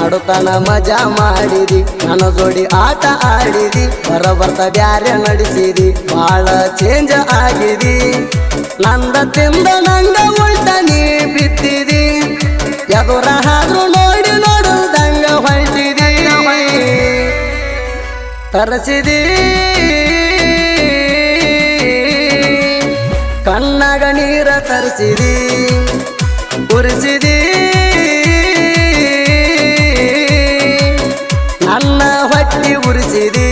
ಮಾಡುತ್ತಾನ ಮಜಾ ಮಾಡಿದಿ ನನ್ನ ಜೋಡಿ ಆಟ ಆಡಿದಿ ಬರಬರ್ತ ಬ್ಯಾರೆ ನಡೆಸಿದಿ ಬಾಳ ಚೇಂಜ್ ಆಗಿದಿ ನಂದ ತಿಂದ ನಂಗ ಉಲ್ಟ ನೀ ಬಿತ್ತಿದಿ ಎದುರ ಹಾದ್ರು ನೋಡಿ ನೋಡುದಂಗ ಹೊಂಟಿದಿ ತರಸಿದಿ ಕಣ್ಣಾಗ ನೀರ ತರಿಸಿದಿ ಉರಿಸಿದಿ ನನ್ನ ಹೊಟ್ಟಿ ಉರಿಸಿದಿ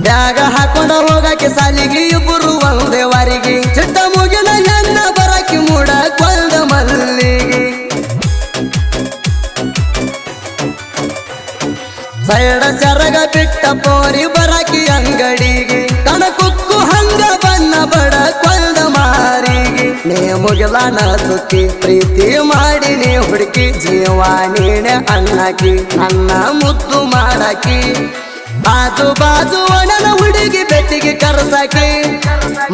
ಬ್ಯಾಗ ಹಾಕೊಂಡ ಹೋಗಕ್ಕೆ ಸಾಲಿಗೆ ಇಬ್ಬರು ಒಂದೇ ವಾರಿಗೆ ಚಿಟ್ಟ ಮುಗಿನ ಹೆಣ್ಣ ಬರಕ್ಕೆ ಮೂಡ ಕೊಂದ ಮಲ್ಲಿಗೆ ಸೈಡ ಸರಗ ಬಿಟ್ಟ ಪೋರಿ ಬರಕಿ ಅಂಗಡಿಗೆ ಕಣ ಕುಕ್ಕು ಹಂಗ ಬಣ್ಣ ಬಡ ಕೊಂದ ಮಾರಿಗೆ ನೀ ಮುಗಿಲಾನ ತುಕ್ಕಿ ಪ್ರೀತಿ ಮಾಡಿ ನೀ ಹುಡುಕಿ ಜೀವ ನೀನೆ ಅಣ್ಣಾಕಿ ನನ್ನ ಮುದ್ದು ಮಾಡಾಕಿ ಬಾಜು ಬಾಜು ಒಣನ ಹುಡುಗಿ ಬೆಟ್ಟಿಗೆ ಕರ್ಸಾಕಿ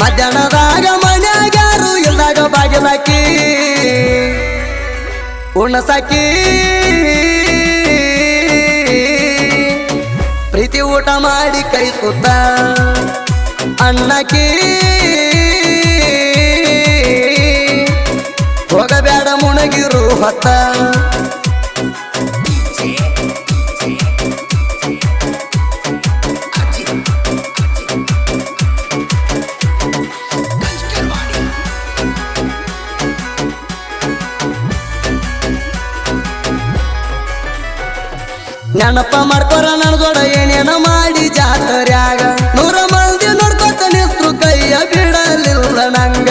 ಮಧ್ಯಾಹ್ನದಾಗ ಮನ್ಯಾಗ್ಯಾರು ಇಲ್ದಾಗ ಬಾಗಿಲಾಕಿ ಉಣಸಾಕಿ ಪ್ರೀತಿ ಊಟ ಮಾಡಿ ಕೈ ತುತ್ತ ಅಣ್ಣಾಕಿ ಹೋಗಬೇಡ ಮುಣಗಿರು ಹೊತ್ತ ನೆನಪ ಮಾಡ್ಕೊರ ನನ್ನ ಜೋಡ ಏನೇನ ಮಾಡಿ ಜಾತರ್ಯಾಗ 100 ಮಂದಿ ನೋಡ್ಕೊತ ನಿಂತ್ರು ಕೈಯ ಬಿಡಲಿಲ್ಲ ನಂಗ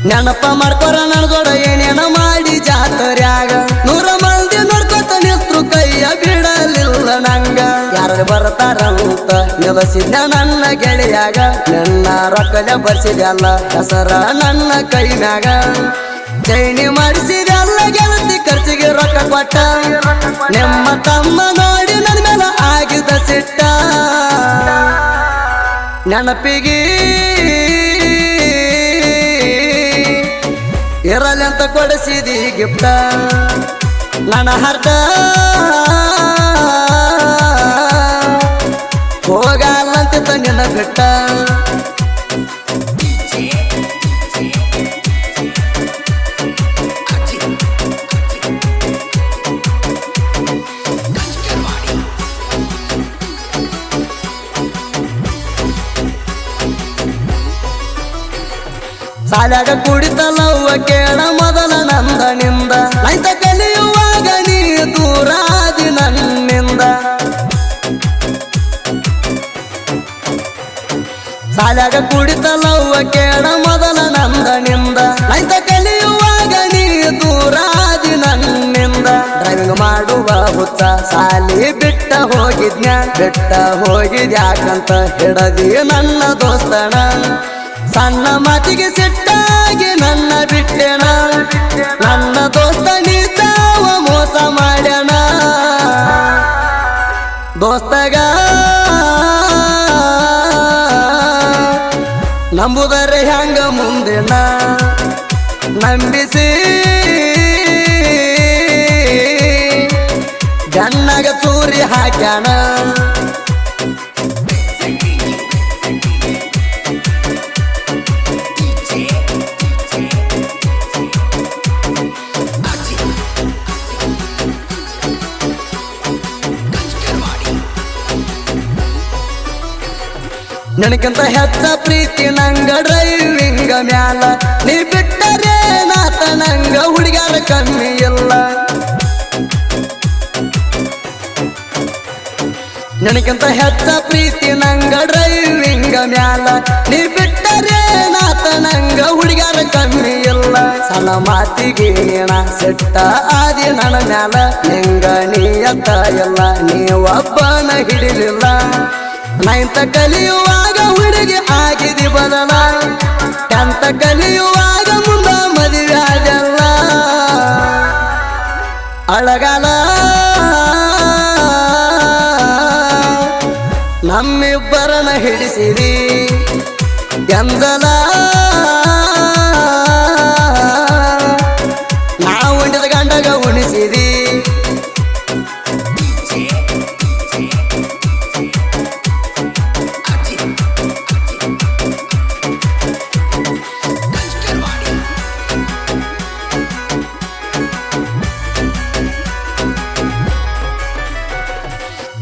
ನೆನಪ ಮಾಡ್ಕೊರ ನನ್ನ ಜೋಡ ಏನೇನ ಮಾಡಿ ಜಾತರ್ಯಾಗ 100 ಮಂದಿ ನೋಡ್ಕೊತ ನಿಂತ್ರು ಕೈಯ ಬಿಡಲಿಲ್ಲ ನಂಗ ಯಾರು ಬರ್ತಾರಂತ ನಿಲಸಿದ್ದ ನನ್ನ ಗೆಳೆಯಾಗ ನನ್ನ ರೊಕ್ಕಲೆ ಬರ್ಸಿದ್ಯಲ್ಲ ಹೆಸರ ನನ್ನ ಕೈ ಮ್ಯಾಗ ಚೈನಿ ಮಾಡಿಸಿದೆಲ್ಲ ಗೆಳತಿ ಖರ್ಚಿಗೆ ರೊಕ್ಕ ಕೊಟ್ಟ ನಿಮ್ಮ ತಮ್ಮ ನೋಡಿ ನನ್ನ ಮೇಲೆ ಆಗಿದ್ದ ಸಿಟ್ಟ ನೆನಪಿಗೆ ಇರಲಿ ಅಂತ ಕೊಡಿಸಿದಿ ಗಿಫ್ಟ ನನ್ನ ಹರ್ಟ ಹೋಗಲ್ಲಂತಿತ್ತ ನಿನ್ನ ಬಿಟ್ಟ ಸಾಲಾಗ ಕುಡಿತಲವ್ವ ಕೇಳ ಮೊದಲ ನಂದನಿಂದ ನೈತ ಕಲಿಯುವಾಗ ನೀ ದೂರಾದಿ ನನ್ನಿಂದ ಸಾಲಾಗ ಕುಡಿತಲವ್ವ ಕೇಳ ಮೊದಲ ನಂದನಿಂದ ನೈತ ಕಲಿಯುವಾಗ ನೀ ದೂರಾದಿ ನನ್ನಿಂದ ಡ್ರೈವಿಂಗ್ ಮಾಡುವ ಹುಚ್ಚ ಸಾಲಿ ಬಿಟ್ಟ ಹೋಗಿದ್ಯಾಕಂತ ಹಿಡದಿ ನನ್ನ ದೋಸ್ತನ ಸಣ್ಣ ಮಾತಿಗೆ ಸಿಟ್ಟಾಗಿ ನನ್ನ ಬಿಟ್ಟೆನ ನನ್ನ ದೋಸ್ತ ನೀತಾವ ಮೋಸ ಮಾಡ್ಯಾನ ದೋಸ್ತಗ ನಂಬುದರೆ ಹ್ಯಾಂಗ ಮುಂದಿನ ನಂಬಿಸಿ ಗಣ್ಣಗ ಚೂರಿ ಹಾಕ್ಯಾನ ನನಗಿಂತ ಹೆಚ್ಚ ಪ್ರೀತಿ ನಂಗ ಡ್ರೈವಿಂಗ ಮ್ಯಾಲ ನೀ ಬಿಟ್ಟರೆ ನಾತ ನಂಗ ಹುಡುಗ್ಯಾರ ಕಮ್ಮಿ ಇಲ್ಲ ನನಗಿಂತ ಹೆಚ್ಚ ಪ್ರೀತಿ ನಂಗ ಡ್ರೈವಿಂಗ ಮ್ಯಾಲ ನೀ ಬಿಟ್ಟರೆ ನಾತ ನಂಗ ಹುಡುಗ್ಯಾರ ಕಮ್ಮಿ ಇಲ್ಲ ಸಣ್ಣ ಮಾತಿಗೆ ನೀನ ಸಿಟ್ಟ ಆದಿ ನನ್ನ ಮ್ಯಾಲ ನಿಂಗ ನೀಯತ್ತ ಇಲ್ಲ ನೀವೊಬ್ಬನ ಹಿಡಿಲಿಲ್ಲ ನೈಂತ ಕಲಿಯುವಾಗ ಹುಡುಗಿ ಆಗಿದಿ ಬದಲ 10th ಅಂತ ಕಲಿಯುವಾಗ ಮುಂದ ಮದುವೆ ಆಗಲ್ಲ ಅಳಗಾಲ ನಮ್ಮಿಬ್ಬರನ್ನ ಹಿಡಿಸಿರಿ ಎಂದಲ ನಾವು ಉಂಡಿದ ಗಂಡಗ ಉಣಿಸಿರಿ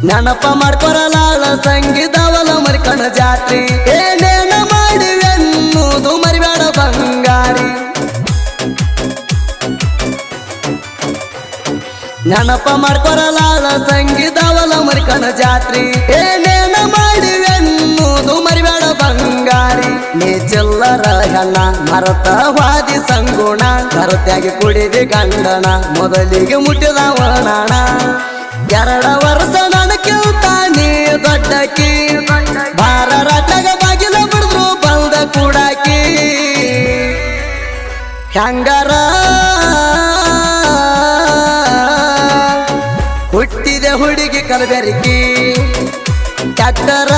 ನೆನಪ ಮಾಡ್ಕೊರಲಾಳ ಸಂಗೀತವಲ ಮರಿಕಣ ಜಾತ್ರಿ ಏನೇನ ಮಾಡಿವೆನ್ನುವುದು ಮರಿಬೇಡ ಬಂಗಾರಿ ನೆನಪ ಮಾಡ್ಕೊರಲಾಳ ಸಂಗೀತವಲ ಮರಿಕಣ ಜಾತ್ರಿ ಏನೇನ ಮಾಡಿವೆನ್ನುವುದು ಮರಿಬೇಡ ಬಂಗಾರಿ ನೀ ಚಿಲ್ಲರ ಹೆಣ್ಣ ಮರತ ವಾದಿ ಸಂಗುಣ ಕರತ್ಯಾಗಿ ಕುಡಿದಿ ಗಂಡನ ಮೊದಲಿಗೆ ಮುಟ್ಟಿದವನಾಣ 2 ವರ್ಷ ನನಕ್ಕಿಂತ ನೀ ದೊಡ್ಡಕಿ ಬಾರ ರಾತ್ರಾಗ ಬಾಗಿಲ ಬಿಡಿದ್ರು ಬಂದ ಕೂಡಾಕಿ ಹೆಂಗಾರ ಹುಟ್ಟಿದೆ ಹುಡುಗಿ ಕಲಬೆರಕಿ ಟ್ಯಾಕ್ಟರ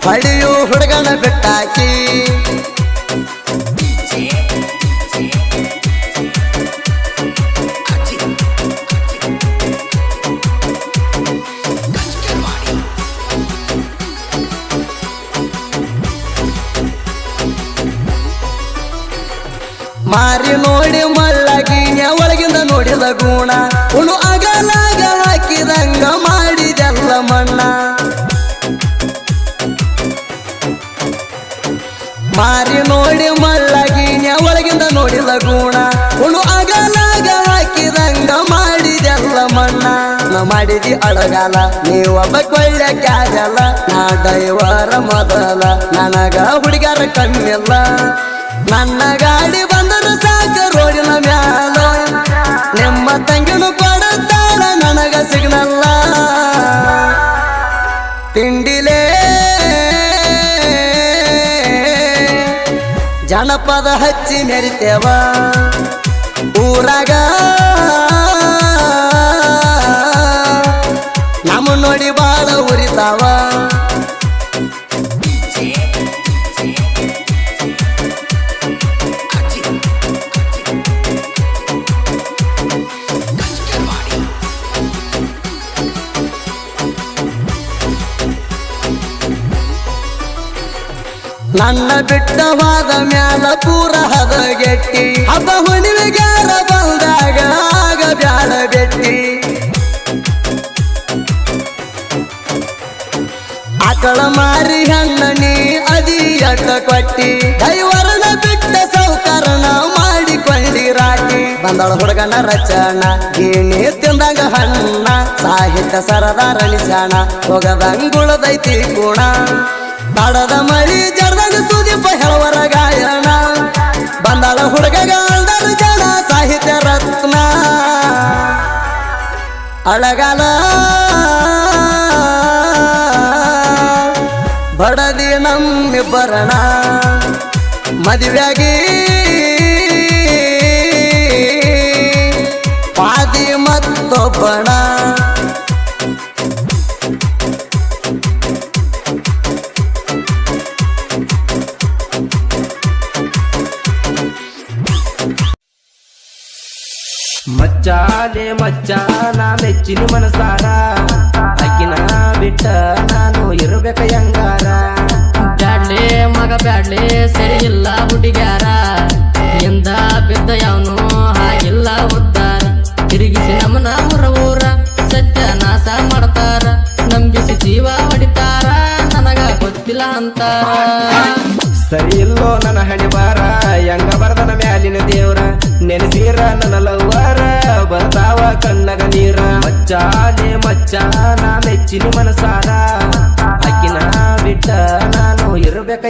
ಹೊಡೆಯು ಹುಡುಗನ ಬಿಟ್ಟಾಕಿ ಮಾರಿ ನೋಡಿ ಮಳ್ಳಗಿನ ಒಳಗಿಂದ ನೋಡಿದ ಗುಣ ಉಳು ಅಗಲಾಗ ಹಾಕಿದಂಗ ಮಾಡಿದೆಲ್ಲ ಮಣ್ಣ ಮಾರಿ ನೋಡಿ ಮಳ್ಳಗಿನ ಒಳಗಿಂದ ನೋಡಿದ ಗುಣ ಉಳು ಅಗಲಾಗ ಹಾಕಿದಂಗ ಮಾಡಿದೆಲ್ಲ ಮಣ್ಣ ನಾ ಮಾಡಿದಿ ಅಳಗಾಲ ನೀವೊಬ್ಬ ಕೊಳ್ಳೆ ಕ್ಯಾಗಲ್ಲ ನಾ ಡೈವರ ಮೊದಲ ನನಗ ಹುಡುಗರ ಕಮ್ಮಿಲ್ಲ ನನ್ನ ಗಾಡಿ ಬಂದರು ಸಾಕ ರೋಡಿನ ಮ್ಯಾಲ ನಿಮ್ಮ ತಂಗಿನು ಕೊಡುತ್ತಾಳ ನನಗ ಸಿಗ್ನಲ್ಲ ತಿಂಡಿಲೇ ಜನಪದ ಹಚ್ಚಿ ಮೆರಿತೇವ ಊರಾಗ ನಮ್ಮ ನೋಡಿ ಬಾಳ ಉರಿತಾವ ನನ್ನ ಬಿಟ್ಟವಾದ ಮ್ಯಾಲ ಪೂರ ಹದಗೆಟ್ಟಿ ಹಬ್ಬ ಹುಣ್ಣಿಮೆಗಾರ ಬಂದಾಗ ಆಗ ಬ್ಯಾಡ ಬೆಟ್ಟಿ ಆಕಳ ಮಾರಿ ಹಣ್ಣ ನೀ ಅದಿ ಅಡ್ಡ ಕೊಟ್ಟಿ ದೈವರನ ಬಿಟ್ಟ ಸೌಕರಣ ಮಾಡಿಕೊಂಡಿ ರಾಟಿ ಬಂದಳ ಹುಡುಗನ ರಚನ ಗೀಣಿ ತಿಂದಾಗ ಹಣ್ಣ ಸಾಹಿತ್ಯ ಸರದಾರ ನಿಶಾಣ ಹೋಗದಂಗುಳದೈತಿ ಗುಣ ತಾಡದ ಮಳಿ ಜರ್ದಾಗ ಸುದೀಪ ಹೇಳುವರ ಗಾಯನ ಬಂದಾಳ ಹುಡುಗಗಾಲ್ದಾರ ಜನ ಸಾಹಿತ್ಯ ರತ್ನ ಅಳಗಾಲ ಬಡದಿ ನಮ್ಮಿಬ್ಬರಣ ಮದುವೆಯಾಗಿ ಪಾದಿ ಮತ್ತೊಬ್ಬಣ ಮಚ್ಚಾಲೆ ಮಚ್ಚಾನ ಮೆಚ್ಚಿನ ಮನಸಾರ ಅಕ್ಕಿನ ಬಿಟ್ಟ ನಾನು ಇರಬೇಕ ಹೆಂಗಾರ ಬ್ಯಾಡ್ಲೆ ಮಗ ಬ್ಯಾಡ್ಲೆ ಸರಿ ಇಲ್ಲ ಹುಡುಗ್ಯಾರ ಎಂದ ಬಿದ್ದ ಯಾವನು ಹಾಗಿಲ್ಲ ಉದ್ದಾರ ತಿರುಗಿಸಿ ನಮ್ಮನ ಊರ ಸತ್ಯನಾಶ ಮಾಡ್ತಾರ ನಂಬಿಸಿ ಜೀವ ಹೊಡಿತಾರ ನನಗ ಗೊತ್ತಿಲ್ಲ ಅಂತಾರ ಸರಿ ಇಲ್ಲೋ ನನ್ನ ಹಣಿ ಬಾರ ಹೆಂಗ ಬರ್ದನ ಮ್ಯಾಲಿನ ದೇವ್ರ ನೆನೆಸೀರ ನನ್ನ ಲವ್ವಾರ ಬರ್ತಾವ ಕಣ್ಣಗ ನೀರ ಮಚ್ಚಾಲೆ ಮಚ್ಚಾನ ಮೆಚ್ಚಿನ ಮನಸಾರ ಅಕ್ಕಿನ ಬಿಟ್ಟ ನಾನು ಇರಬೇಕ